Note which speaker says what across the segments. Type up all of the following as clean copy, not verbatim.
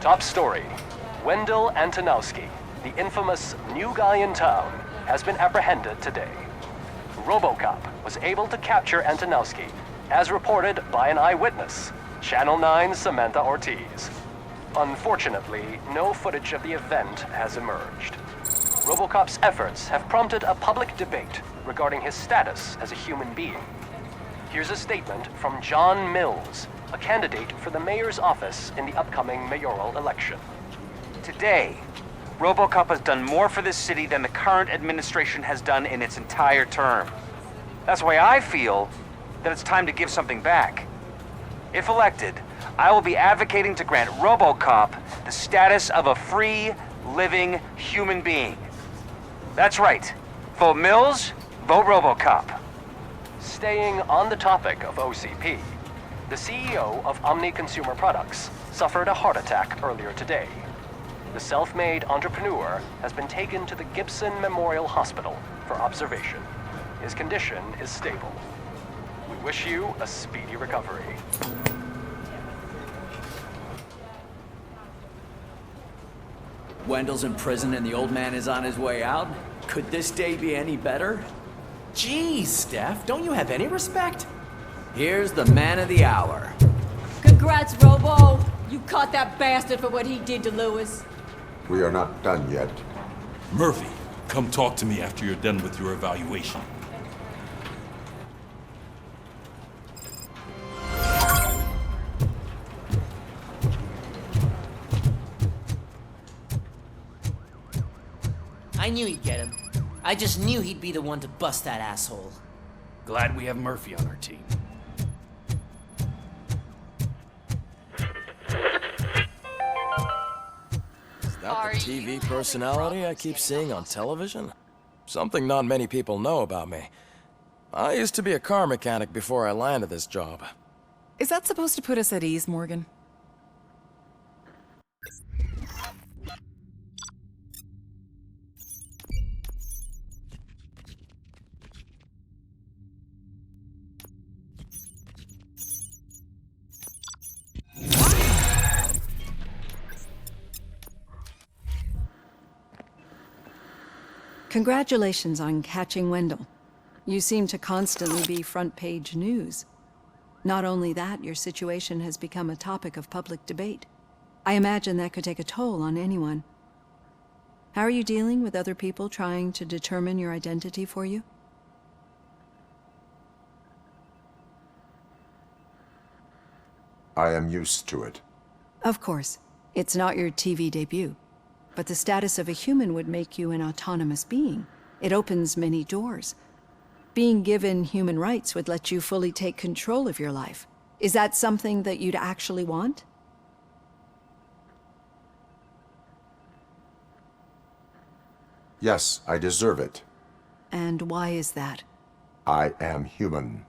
Speaker 1: Top story. Wendell Antonowski, the infamous new guy in town, has been apprehended today. RoboCop was able to capture Antonowski, as reported by an eyewitness, Channel 9's Samantha Ortiz. Unfortunately, no footage of the event has emerged. RoboCop's efforts have prompted a public debate regarding his status as a human being. Here's a statement from John Mills, a candidate for the mayor's office in the upcoming mayoral election.
Speaker 2: Today, RoboCop has done more for this city than the current administration has done in its entire term. That's why I feel that it's time to give something back. If elected, I will be advocating to grant RoboCop the status of a free, living human being. That's right. Vote Mills, vote RoboCop.
Speaker 1: Staying on the topic of OCP, the CEO of Omni Consumer Products suffered a heart attack earlier today. The self-made entrepreneur has been taken to the Gibson Memorial Hospital for observation. His condition is stable. We wish you a speedy recovery.
Speaker 3: Wendell's in prison and the old man is on his way out? Could this day be any better?
Speaker 4: Geez, Steph, don't you have any respect?
Speaker 3: Here's the man of the hour.
Speaker 5: Congrats, Robo! You caught that bastard for what he did to Lewis.
Speaker 6: We are not done yet.
Speaker 7: Murphy, come talk to me after you're done with your evaluation.
Speaker 4: I knew he'd get him. I just knew he'd be the one to bust that asshole.
Speaker 8: Glad we have Murphy on our team.
Speaker 9: Is that the TV personality I keep seeing on television? Something not many people know about me. I used to be a car mechanic before I landed this job.
Speaker 10: Is that supposed to put us at ease, Morgan?
Speaker 11: Congratulations on catching Wendell. You seem to constantly be front-page news. Not only that, your situation has become a topic of public debate. I imagine that could take a toll on anyone. How are you dealing with other people trying to determine your identity for you?
Speaker 6: I am used to it.
Speaker 11: Of course. It's not your TV debut. But the status of a human would make you an autonomous being. It opens many doors. Being given human rights would let you fully take control of your life. Is that something that you'd actually want?
Speaker 6: Yes, I deserve it.
Speaker 11: And why is that?
Speaker 6: I am human.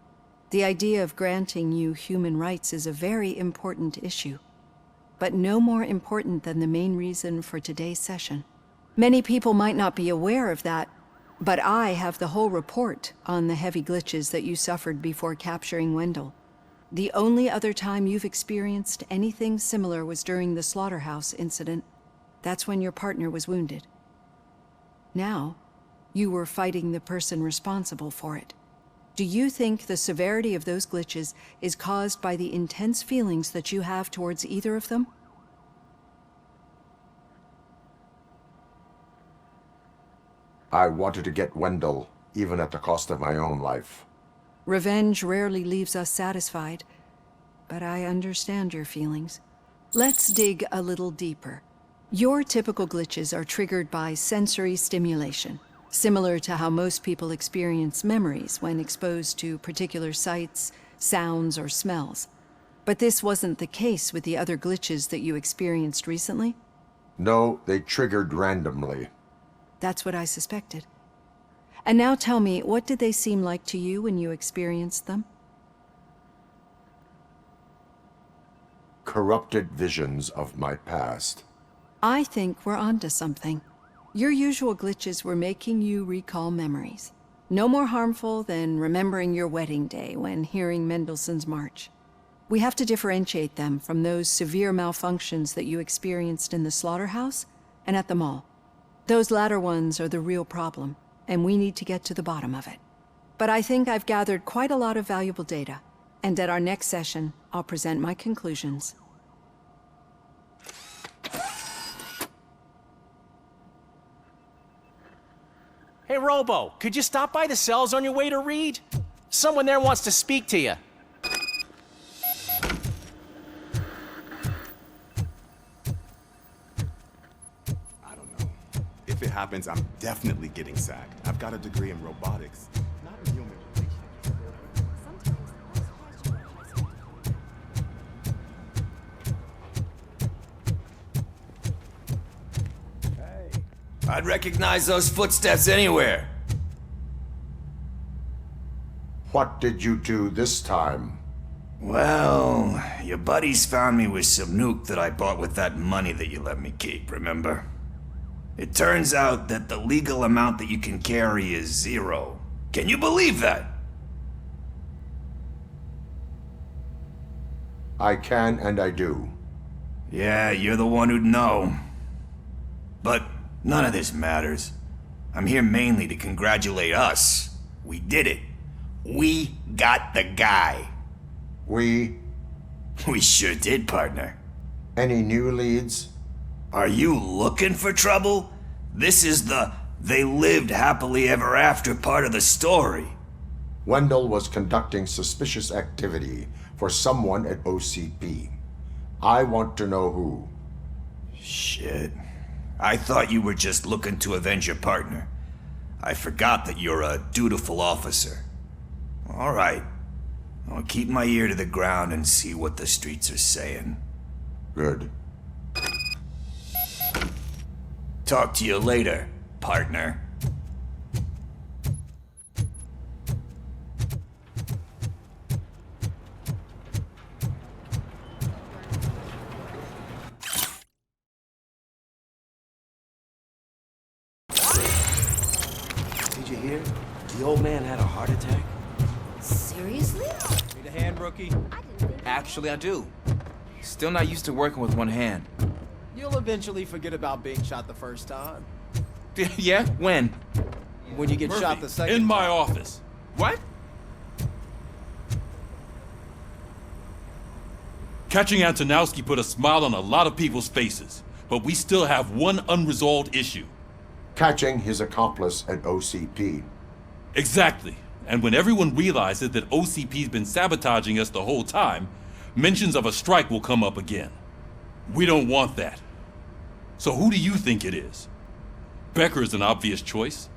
Speaker 11: The idea of granting you human rights is a very important issue. But no more important than the main reason for today's session. Many people might not be aware of that, but I have the whole report on the heavy glitches that you suffered before capturing Wendell. The only other time you've experienced anything similar was during the slaughterhouse incident. That's when your partner was wounded. Now, you were fighting the person responsible for it. Do you think the severity of those glitches is caused by the intense feelings that you have towards either of them?
Speaker 6: I wanted to get Wendell, even at the cost of my own life.
Speaker 11: Revenge rarely leaves us satisfied, but I understand your feelings. Let's dig a little deeper. Your typical glitches are triggered by sensory stimulation. Similar to how most people experience memories when exposed to particular sights, sounds, or smells. But this wasn't the case with the other glitches that you experienced recently?
Speaker 6: No, they triggered randomly.
Speaker 11: That's what I suspected. And now tell me, what did they seem like to you when you experienced them?
Speaker 6: Corrupted visions of my past.
Speaker 11: I think we're onto something. Your usual glitches were making you recall memories. No more harmful than remembering your wedding day when hearing Mendelssohn's March. We have to differentiate them from those severe malfunctions that you experienced in the slaughterhouse and at the mall. Those latter ones are the real problem, and we need to get to the bottom of it. But I think I've gathered quite a lot of valuable data, and at our next session, I'll present my conclusions.
Speaker 8: Hey, Robo, could you stop by the cells on your way to Reed? Someone there wants to speak to you.
Speaker 12: I don't know. If it happens, I'm definitely getting sacked. I've got a degree in robotics, not in human relations.
Speaker 13: I'd recognize those footsteps anywhere.
Speaker 6: What did you do this time?
Speaker 13: Well, your buddies found me with some nuke that I bought with that money that you let me keep, remember? It turns out that the legal amount that you can carry is 0. Can you believe that?
Speaker 6: I can and I do.
Speaker 13: Yeah, you're the one who'd know. But none of this matters. I'm here mainly to congratulate us. We did it. We got the guy. We sure did, partner.
Speaker 6: Any new leads?
Speaker 13: Are you looking for trouble? This is the they lived happily ever after part of the story.
Speaker 6: Wendell was conducting suspicious activity for someone at OCP. I want to know who.
Speaker 13: Shit. I thought you were just looking to avenge your partner. I forgot that you're a dutiful officer. All right. I'll keep my ear to the ground and see what the streets are saying.
Speaker 6: Good.
Speaker 13: Talk to you later, partner.
Speaker 8: Did you hear? The old man had a heart attack.
Speaker 4: Seriously?
Speaker 14: Need a hand, rookie? Actually, I do. Still not used to working with one hand.
Speaker 15: You'll eventually forget about being shot the first time.
Speaker 14: Yeah? When?
Speaker 15: When you get
Speaker 7: Murphy,
Speaker 15: shot the second
Speaker 7: in
Speaker 15: time.
Speaker 7: my office.
Speaker 14: What?
Speaker 7: Catching Antonowski put a smile on a lot of people's faces, but we still have one unresolved issue.
Speaker 6: Catching his accomplice at OCP.
Speaker 7: Exactly. And when everyone realizes that OCP's been sabotaging us the whole time, mentions of a strike will come up again. We don't want that. So who do you think it is? Becker is an obvious choice.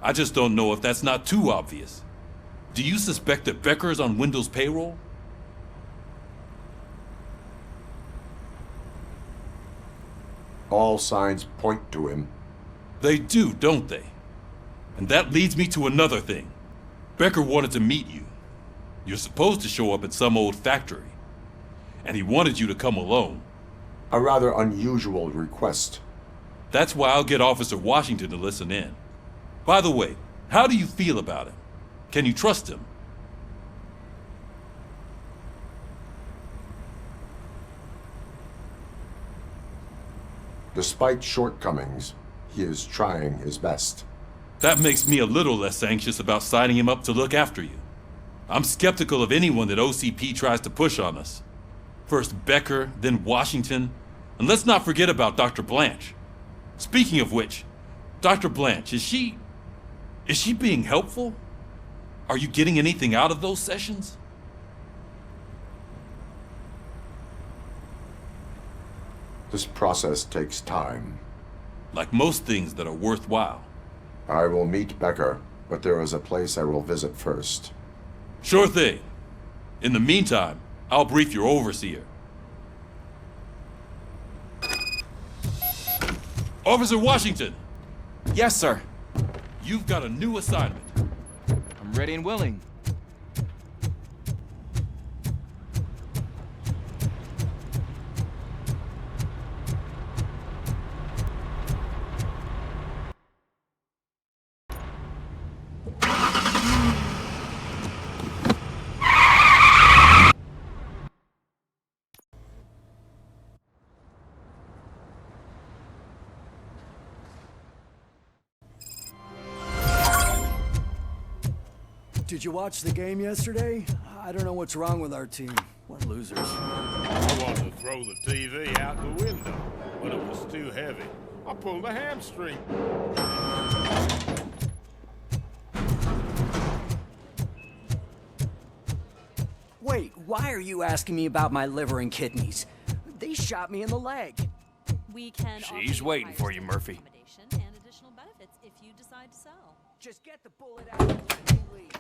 Speaker 7: I just don't know if that's not too obvious. Do you suspect that Becker is on Wendell's payroll?
Speaker 6: All signs point to him.
Speaker 7: They do, don't they? And that leads me to another thing. Becker wanted to meet you. You're supposed to show up at some old factory. And he wanted you to come alone.
Speaker 6: A rather unusual request.
Speaker 7: That's why I'll get Officer Washington to listen in. By the way, how do you feel about him? Can you trust him?
Speaker 6: Despite shortcomings, he is trying his best.
Speaker 7: That makes me a little less anxious about signing him up to look after you. I'm skeptical of anyone that OCP tries to push on us. First Becker, then Washington, and let's not forget about Dr. Blanche. Speaking of which, Dr. Blanche, is she being helpful? Are you getting anything out of those sessions?
Speaker 6: This process takes time.
Speaker 7: Like most things that are worthwhile.
Speaker 6: I will meet Becker, but there is a place I will visit first.
Speaker 7: Sure thing. In the meantime, I'll brief your overseer. Officer Washington!
Speaker 14: Yes, sir.
Speaker 7: You've got a new assignment.
Speaker 14: I'm ready and willing.
Speaker 16: Did you watch the game yesterday? I don't know what's wrong with our team. What losers.
Speaker 17: I wanted to throw the TV out the window, but it was too heavy. I pulled a hamstring.
Speaker 16: Wait, why are you asking me about my liver and kidneys? They shot me in the leg.
Speaker 5: We can
Speaker 14: She's waiting for you, Murphy.
Speaker 5: and additional benefits if you decide to sell.
Speaker 16: Just get the bullet out and leave.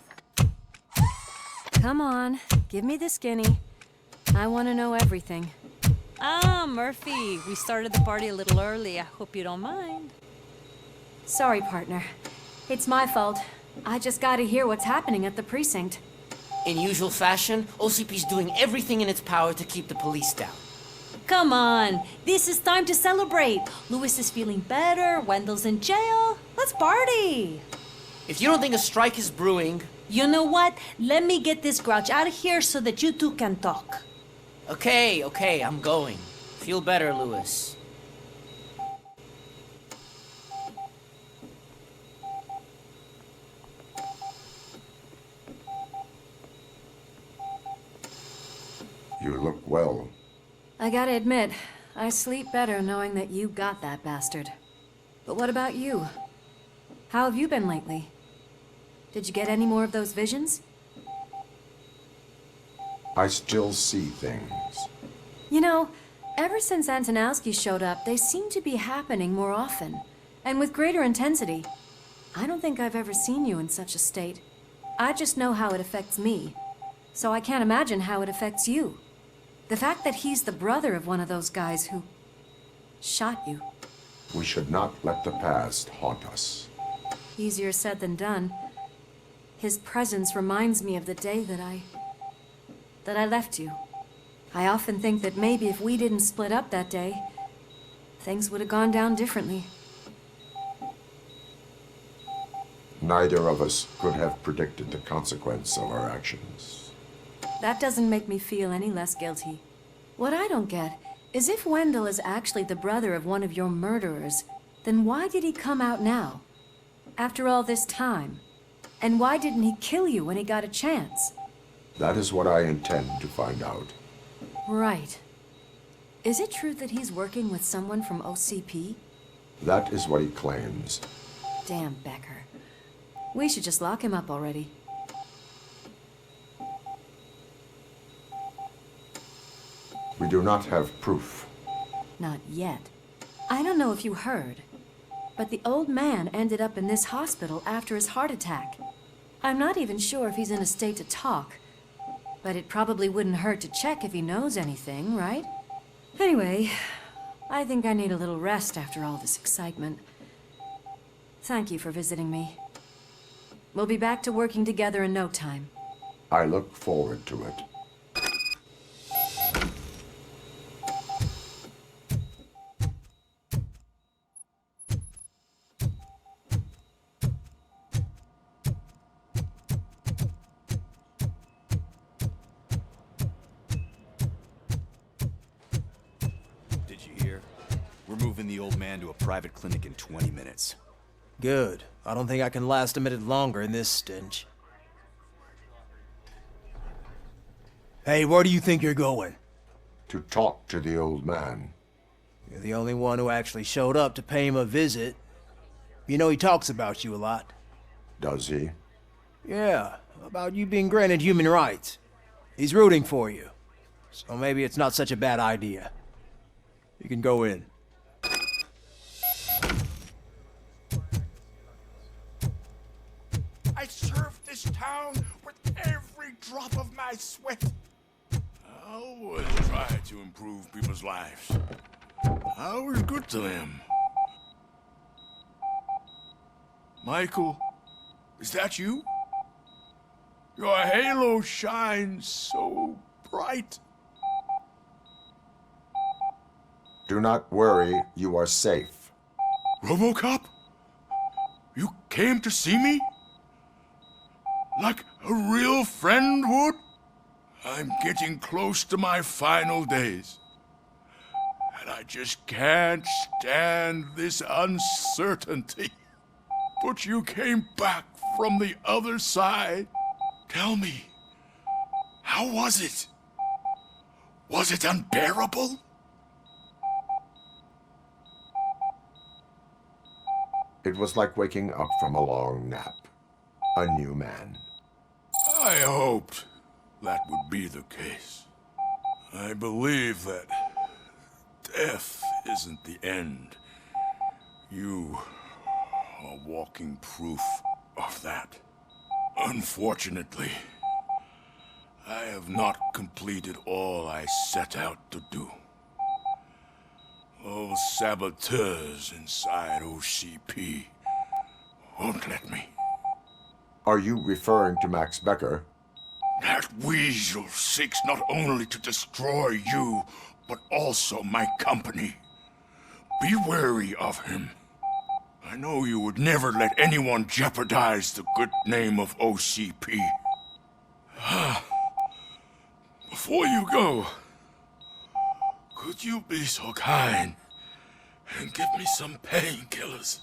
Speaker 11: Come on, give me the skinny. I want to know everything.
Speaker 5: Ah, Murphy, we started the party a little early. I hope you don't mind.
Speaker 11: Sorry, partner. It's my fault. I just gotta hear what's happening at the precinct.
Speaker 4: In usual fashion, OCP's doing everything in its power to keep the police down.
Speaker 5: Come on, this is time to celebrate. Lewis is feeling better, Wendell's in jail. Let's party.
Speaker 4: If you don't think a strike is brewing...
Speaker 5: You know what? Let me get this grouch out of here so that you two can talk.
Speaker 4: Okay, I'm going. Feel better, Lewis.
Speaker 6: You look well.
Speaker 11: I gotta admit, I sleep better knowing that you got that bastard. But what about you? How have you been lately? Did you get any more of those visions?
Speaker 6: I still see things.
Speaker 11: You know, ever since Antonowski showed up, they seem to be happening more often, and with greater intensity. I don't think I've ever seen you in such a state. I just know how it affects me, so I can't imagine how it affects you. The fact that he's the brother of one of those guys who shot you.
Speaker 6: We should not let the past haunt us.
Speaker 11: Easier said than done. His presence reminds me of the day that I left you. I often think that maybe if we didn't split up that day, things would have gone down differently.
Speaker 6: Neither of us could have predicted the consequence of our actions.
Speaker 11: That doesn't make me feel any less guilty. What I don't get is if Wendell is actually the brother of one of your murderers, then why did he come out now? After all this time? And why didn't he kill you when he got a chance?
Speaker 6: That is what I intend to find out.
Speaker 11: Right. Is it true that he's working with someone from OCP?
Speaker 6: That is what he claims.
Speaker 11: Damn Becker. We should just lock him up already.
Speaker 6: We do not have proof.
Speaker 11: Not yet. I don't know if you heard, but the old man ended up in this hospital after his heart attack. I'm not even sure if he's in a state to talk, but it probably wouldn't hurt to check if he knows anything, right? Anyway, I think I need a little rest after all this excitement. Thank you for visiting me. We'll be back to working together in no time.
Speaker 6: I look forward to it.
Speaker 12: Did you hear? We're moving the old man to a private clinic in 20 minutes.
Speaker 14: Good. I don't think I can last a minute longer in this stench. Hey, where do you think you're going?
Speaker 6: To talk to the old man.
Speaker 14: You're the only one who actually showed up to pay him a visit. You know he talks about you a lot.
Speaker 6: Does he?
Speaker 14: Yeah, about you being granted human rights. He's rooting for you. So maybe it's not such a bad idea. You can go in.
Speaker 17: I served this town with every drop of my sweat. I always try to improve people's lives. I was good to them. Michael, is that you? Your halo shines so bright.
Speaker 6: Do not worry, you are safe.
Speaker 17: RoboCop? You came to see me? Like a real friend would? I'm getting close to my final days. And I just can't stand this uncertainty. But you came back from the other side. Tell me, how was it? Was it unbearable?
Speaker 6: It was like waking up from a long nap. A new man.
Speaker 17: I hoped that would be the case. I believe that death isn't the end. You are walking proof of that. Unfortunately, I have not completed all I set out to do. Those saboteurs inside OCP won't let me.
Speaker 6: Are you referring to Max Becker?
Speaker 17: That weasel seeks not only to destroy you, but also my company. Be wary of him. I know you would never let anyone jeopardize the good name of OCP. Before you go, could you be so kind and give me some painkillers?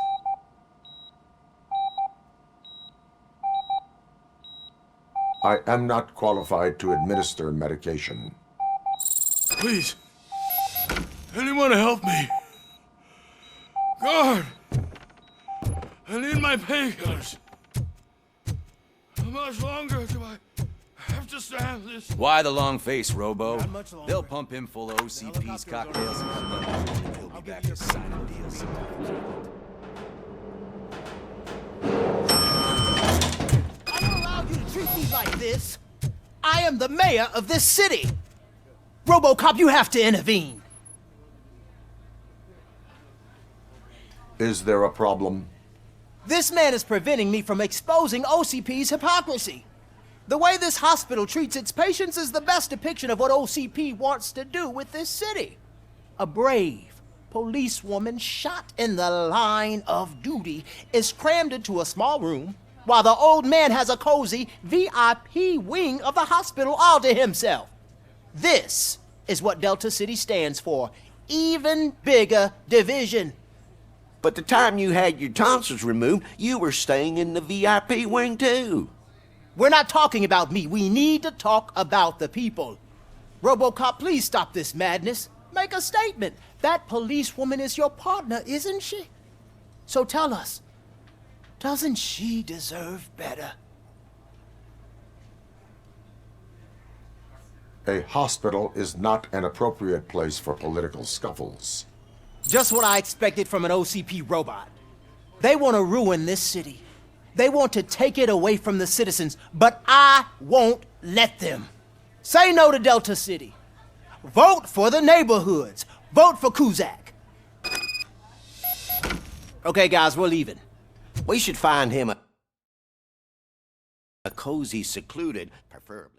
Speaker 6: I am not qualified to administer medication.
Speaker 17: Please, anyone help me? Guard! I need my painkillers. How much longer do I have to stand this?
Speaker 18: Why the long face, Robo? They'll pump him full of OCP's cocktails and then he'll be back to signing deals.
Speaker 8: I don't allow you to treat me like this. I am the mayor of this city. RoboCop, you have to intervene.
Speaker 6: Is there a problem?
Speaker 8: This man is preventing me from exposing OCP's hypocrisy. The way this hospital treats its patients is the best depiction of what OCP wants to do with this city. A brave policewoman shot in the line of duty is crammed into a small room, while the old man has a cozy VIP wing of the hospital all to himself. This is what Delta City stands for. Even bigger division.
Speaker 19: But the time you had your tonsils removed, you were staying in the VIP wing too.
Speaker 8: We're not talking about me. We need to talk about the people. RoboCop, please stop this madness. Make a statement. That policewoman is your partner, isn't she? So tell us, doesn't she deserve better?
Speaker 6: A hospital is not an appropriate place for political scuffles.
Speaker 8: Just what I expected from an OCP robot. They want to ruin this city. They want to take it away from the citizens, but I won't let them. Say no to Delta City. Vote for the neighborhoods. Vote for Kuzak. Okay, guys, we're leaving.
Speaker 19: We should find him a cozy, secluded, preferably.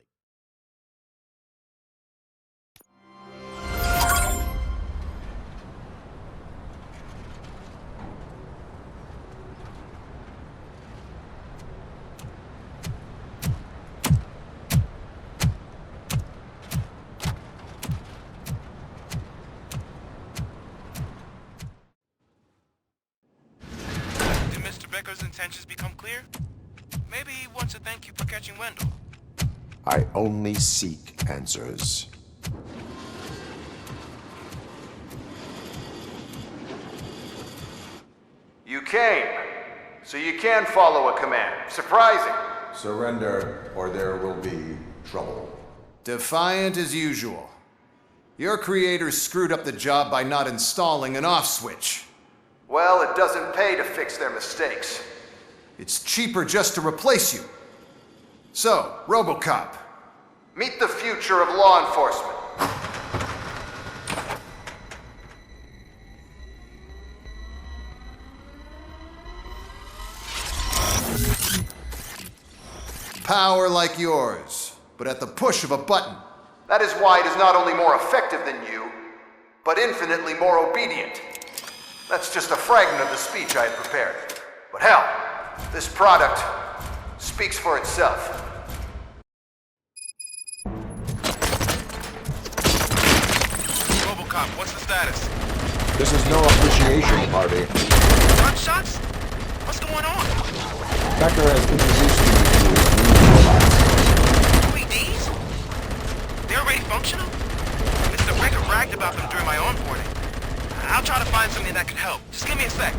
Speaker 20: Becker's intentions become clear? Maybe he wants to thank you for catching Wendell.
Speaker 6: I only seek answers.
Speaker 21: You came, so you can follow a command. Surprising.
Speaker 6: Surrender, or there will be trouble.
Speaker 22: Defiant as usual. Your creators screwed up the job by not installing an off switch.
Speaker 21: Well, it doesn't pay to fix their mistakes.
Speaker 22: It's cheaper just to replace you. So, RoboCop.
Speaker 21: Meet the future of law enforcement.
Speaker 22: Power like yours, but at the push of a button.
Speaker 21: That is why it is not only more effective than you, but infinitely more obedient. That's just a fragment of the speech I had prepared. But hell, this product speaks for itself.
Speaker 20: RoboCop, what's the status?
Speaker 6: This is no appreciation party.
Speaker 20: Gunshots? What's going on?
Speaker 6: Becker has introduced me to his new robots.
Speaker 20: functional? Mr. Becker bragged about them during my onboarding. I'll try to find something that could help. Just give me a sec.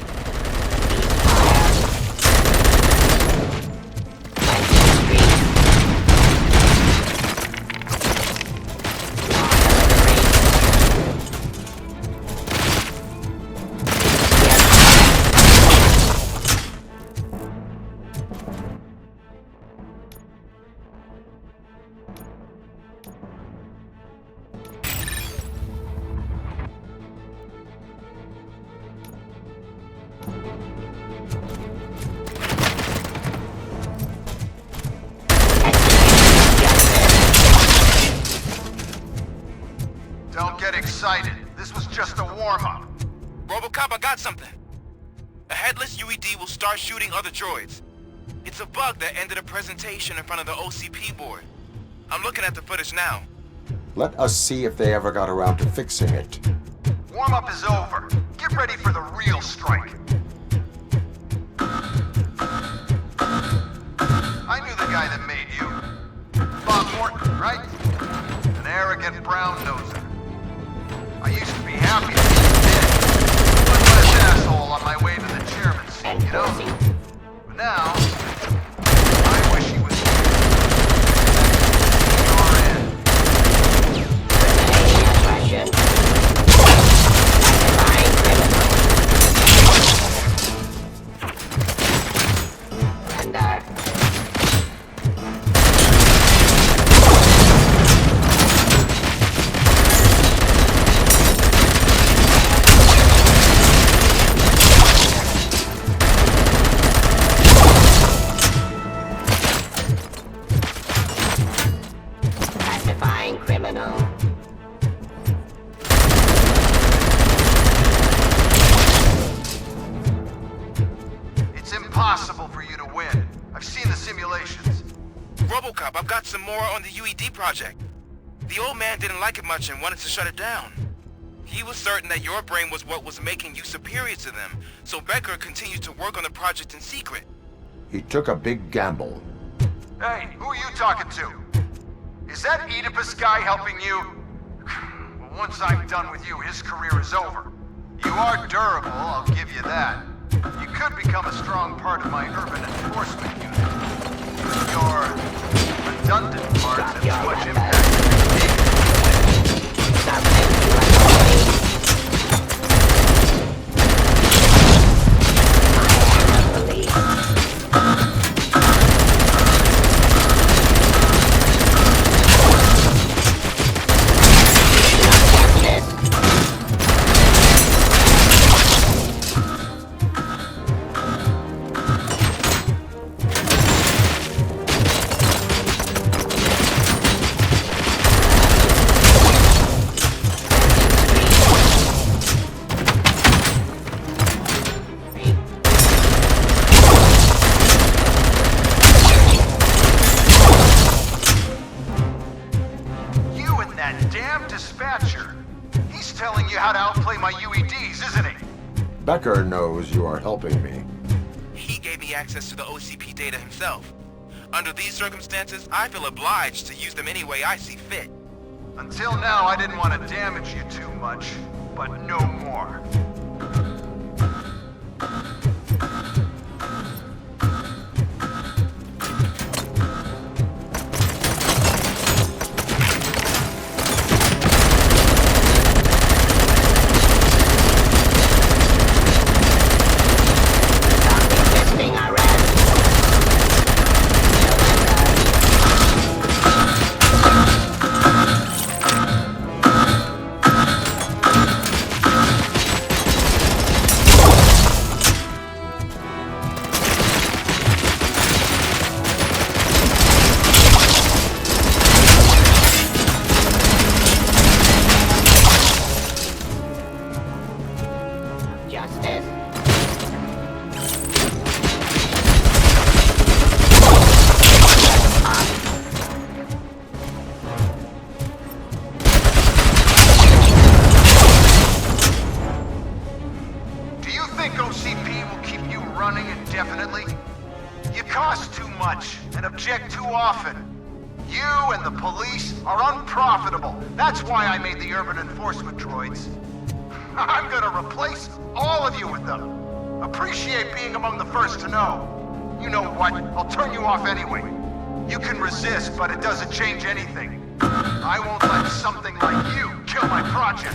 Speaker 21: Don't get excited. This was just a warm-up.
Speaker 20: RoboCop, I got something. A headless UED will start shooting other droids. It's a bug that ended a presentation in front of the OCP board. I'm looking at the footage now.
Speaker 6: Let us see if they ever got around to fixing it.
Speaker 21: Warm-up is over. Get ready for the real strike. I knew the guy that made you. Bob Morton, right? An arrogant brown-noser. I used to be happy that he was dead. One less asshole on my way to the chairman's seat, you know? But now, I wish he was impossible for you to win. I've seen the simulations.
Speaker 20: RoboCop, I've got some more on the UED project. The old man didn't like it much and wanted to shut it down. He was certain that your brain was what was making you superior to them, so Becker continued to work on the project in secret.
Speaker 6: He took a big gamble.
Speaker 21: Hey, who are you talking to? Is that Oedipus guy helping you? Well, once I'm done with you, his career is over. You are durable, I'll give you that. You could become a strong part of my urban enforcement unit. Your redundant parts have too much impact.
Speaker 6: Becker knows you are helping me.
Speaker 20: He gave me access to the OCP data himself. Under these circumstances, I feel obliged to use them any way I see fit.
Speaker 21: Until now, I didn't want to damage you too much, but no more. You and the police are unprofitable. That's why I made the urban enforcement droids. I'm gonna replace all of you with them. Appreciate being among the first to know. You know what? I'll turn you off anyway. You can resist, but it doesn't change anything. I won't let something like you kill my project.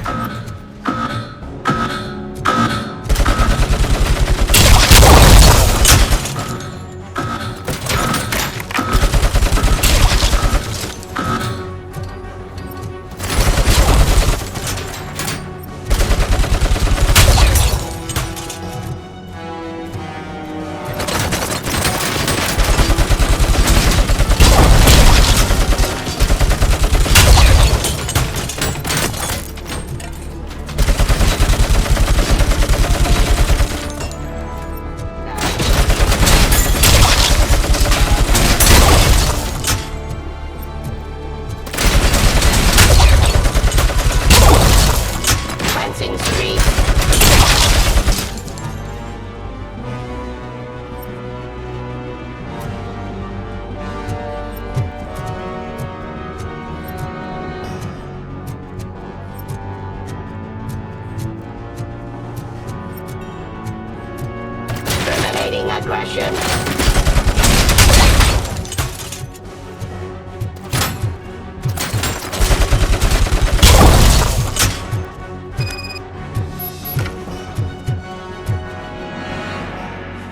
Speaker 1: Aggression.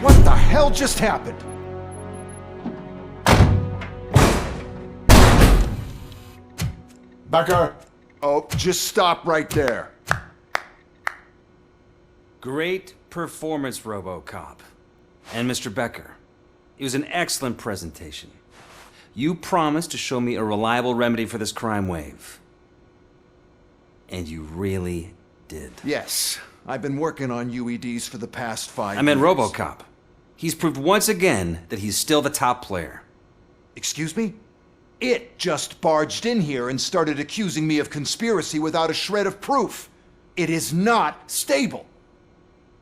Speaker 21: What the hell just happened?
Speaker 6: Becker!
Speaker 21: Oh, just stop right there.
Speaker 18: Great performance, RoboCop. And Mr. Becker, it was an excellent presentation. You promised to show me a reliable remedy for this crime wave. And you really did.
Speaker 21: Yes, I've been working on UEDs for the past 5 years.
Speaker 18: I meant RoboCop. He's proved once again that he's still the top player.
Speaker 21: Excuse me? It just barged in here and started accusing me of conspiracy without a shred of proof. It is not stable.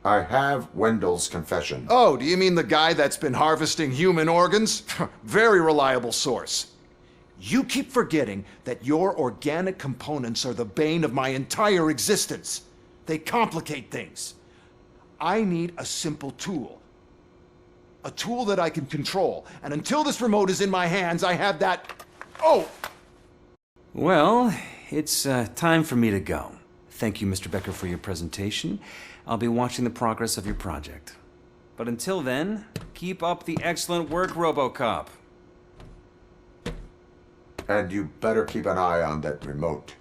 Speaker 6: I have Wendell's confession.
Speaker 21: Oh, do you mean the guy that's been harvesting human organs? Very reliable source. You keep forgetting that your organic components are the bane of my entire existence. They complicate things. I need a simple tool. A tool that I can control. And until this remote is in my hands, I have that... Oh!
Speaker 18: Well, it's time for me to go. Thank you, Mr. Becker, for your presentation. I'll be watching the progress of your project. But until then, keep up the excellent work, RoboCop.
Speaker 6: And you better keep an eye on that remote.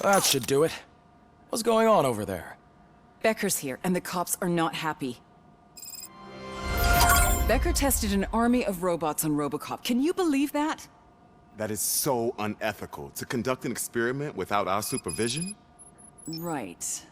Speaker 9: That should do it. What's going on over there?
Speaker 10: Becker's here, and the cops are not happy. Becker tested an army of robots on RoboCop. Can you believe that?
Speaker 12: That is so unethical. To conduct an experiment without our supervision?
Speaker 10: Right.